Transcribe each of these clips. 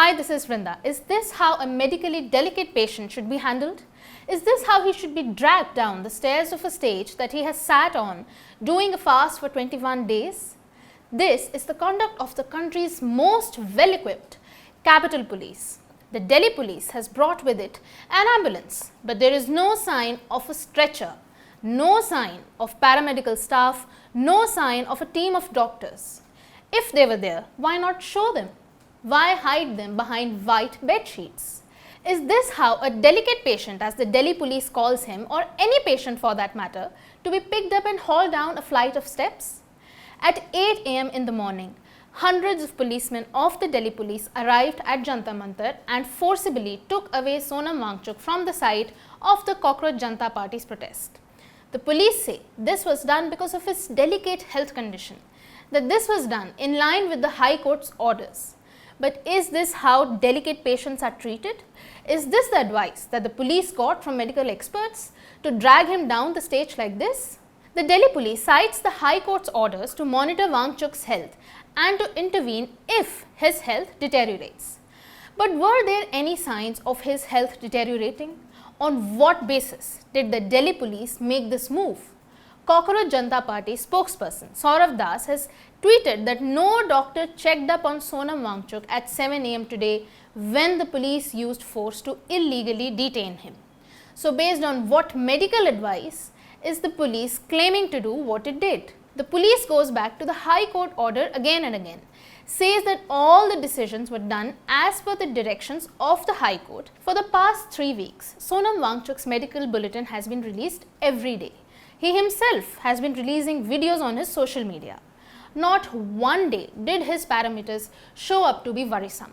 Hi, this is Vrinda. Is this how a medically delicate patient should be handled? Is this how he should be dragged down the stairs of a stage that he has sat on, doing a fast for 21 days? This is the conduct of the country's most well-equipped Capital Police. The Delhi Police has brought with it an ambulance, but there is no sign of a stretcher, no sign of paramedical staff, no sign of a team of doctors. If they were there, why not show them? Why hide them behind white bed sheets? Is this how a delicate patient, as the Delhi Police calls him, or any patient for that matter, to be picked up and hauled down a flight of steps? At 8 a.m. in the morning, hundreds of policemen of the Delhi Police arrived at Jantar Mantar and forcibly took away Sonam Wangchuk from the site of the Cockroach Janata Party's protest. The police say this was done because of his delicate health condition, that this was done in line with the High Court's orders. But is this how delicate patients are treated? Is this the advice that the police got from medical experts to drag him down the stage like this? The Delhi Police cites the High Court's orders to monitor Wangchuk's health and to intervene if his health deteriorates. But were there any signs of his health deteriorating? On what basis did the Delhi Police make this move? Cockroach Janata Party spokesperson Saurav Das has tweeted that no doctor checked up on Sonam Wangchuk at 7 a.m. today when the police used force to illegally detain him. So based on what medical advice is the police claiming to do what it did? The police goes back to the High Court order again and again, says that all the decisions were done as per the directions of the High Court. For the past 3 weeks, Sonam Wangchuk's medical bulletin has been released every day. He himself has been releasing videos on his social media. Not one day did his parameters show up to be worrisome.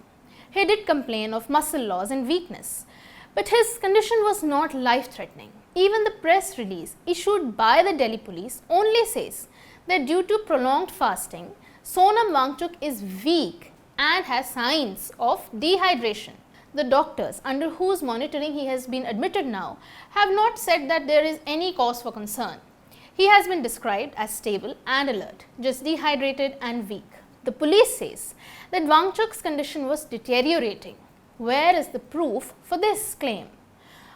He did complain of muscle loss and weakness, but his condition was not life-threatening. Even the press release issued by the Delhi Police only says that due to prolonged fasting, Sonam Wangchuk is weak and has signs of dehydration. The doctors under whose monitoring he has been admitted now have not said that there is any cause for concern. He has been described as stable and alert, just dehydrated and weak. The police says that Wangchuk's condition was deteriorating. Where is the proof for this claim?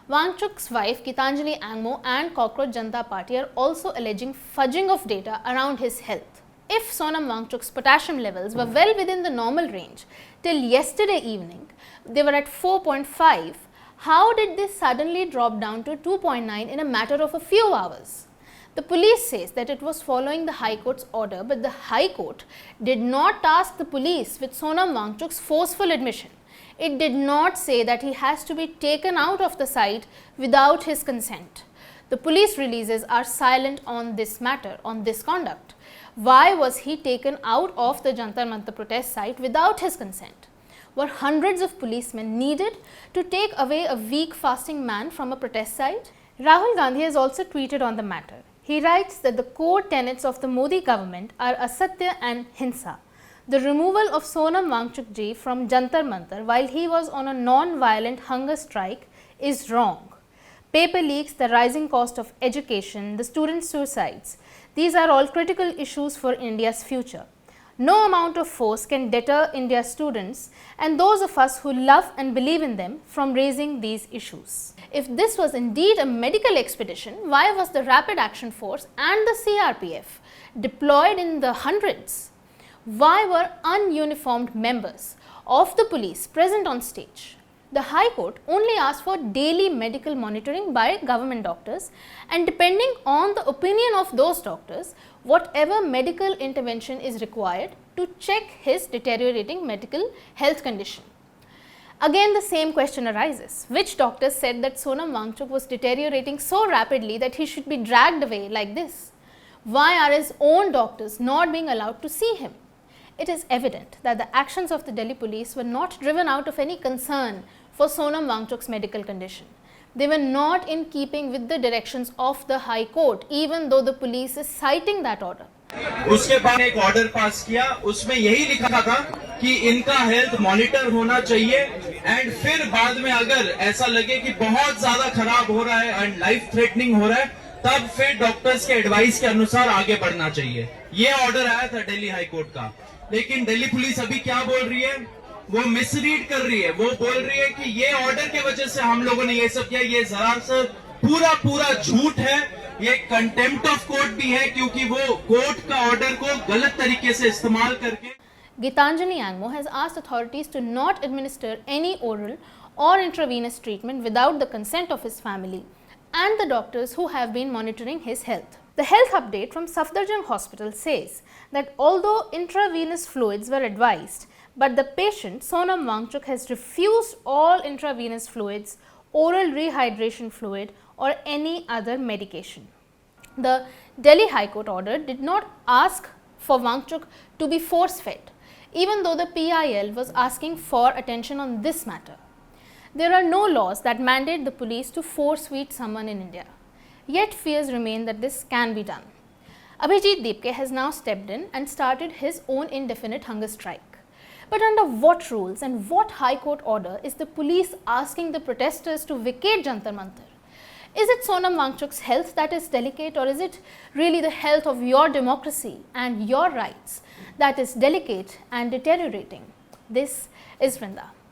Wangchuk's wife Gitanjali Angmo and Cockroach Janata Party are also alleging fudging of data around his health. If Sonam Wangchuk's potassium levels were well within the normal range till yesterday evening, they were at 4.5, how did this suddenly drop down to 2.9 in a matter of a few hours? The police says that it was following the High Court's order, but the High Court did not task the police with Sonam Wangchuk's forceful admission. It did not say that he has to be taken out of the site without his consent. The police releases are silent on this matter, on this conduct. Why was he taken out of the Jantar Mantar protest site without his consent? Were hundreds of policemen needed to take away a weak fasting man from a protest site? Rahul Gandhi has also tweeted on the matter. He writes that the core tenets of the Modi government are asatya and hinsa. The removal of Sonam Wangchuk ji from Jantar Mantar while he was on a non-violent hunger strike is wrong. Paper leaks, the rising cost of education, the student suicides, these are all critical issues for India's future. No amount of force can deter India's students and those of us who love and believe in them from raising these issues. If this was indeed a medical expedition, why was the Rapid Action Force and the CRPF deployed in the hundreds? Why were ununiformed members of the police present on stage? The High Court only asked for daily medical monitoring by government doctors, and depending on the opinion of those doctors, whatever medical intervention is required to check his deteriorating medical health condition. Again, the same question arises. Which doctors said that Sonam Wangchuk was deteriorating so rapidly that he should be dragged away like this? Why are his own doctors not being allowed to see him? It is evident that the actions of the Delhi Police were not driven out of any concern for Sonam Wangchuk's medical condition. They were not in keeping with the directions of the High Court, even though the police is citing that order. उसके बाद एक order pass किया, उसमें यही लिखा था कि इनका हेल्थ मॉनिटर होना चाहिए एंड फिर बाद में अगर ऐसा लगे कि बहुत ज्यादा खराब हो रहा है एंड लाइफ थ्रेटनिंग हो रहा है, तब फिर डॉक्टर्स के एडवाइस के अनुसार आगे बढ़ना चाहिए. ये ऑर्डर आया था दिल्ली हाई कोर्ट का. लेकिन दिल्ली पुलिस अभी क्या बोल रही है वो मिसरीड कर रही है, वो बोल रही है कि ये ऑर्डर के वजह से हम लोगों ने ये सब किया। ये सरासर पूरा झूठ है। ये कंटेम्प्ट ऑफ कोर्ट भी है, क्योंकि वो कोर्ट का ऑर्डर को गलत तरीके से इस्तेमाल करके। Gitanjali Angmo has asked authorities to not administer any oral or intravenous treatment without the consent of his family and the doctors who have been monitoring his health. The health update from Safdarjung Hospital says that although intravenous fluids were advised, but the patient Sonam Wangchuk has refused all intravenous fluids, oral rehydration fluid or any other medication. The Delhi High Court order did not ask for Wangchuk to be force-fed, even though the PIL was asking for attention on this matter. There are no laws that mandate the police to force-feed someone in India. Yet fears remain that this can be done. Abhijit Deepke has now stepped in and started his own indefinite hunger strike. But under what rules and what High Court order is the police asking the protesters to vacate Jantar Mantar? Is it Sonam Wangchuk's health that is delicate, or is it really the health of your democracy and your rights that is delicate and deteriorating? This is Vrinda.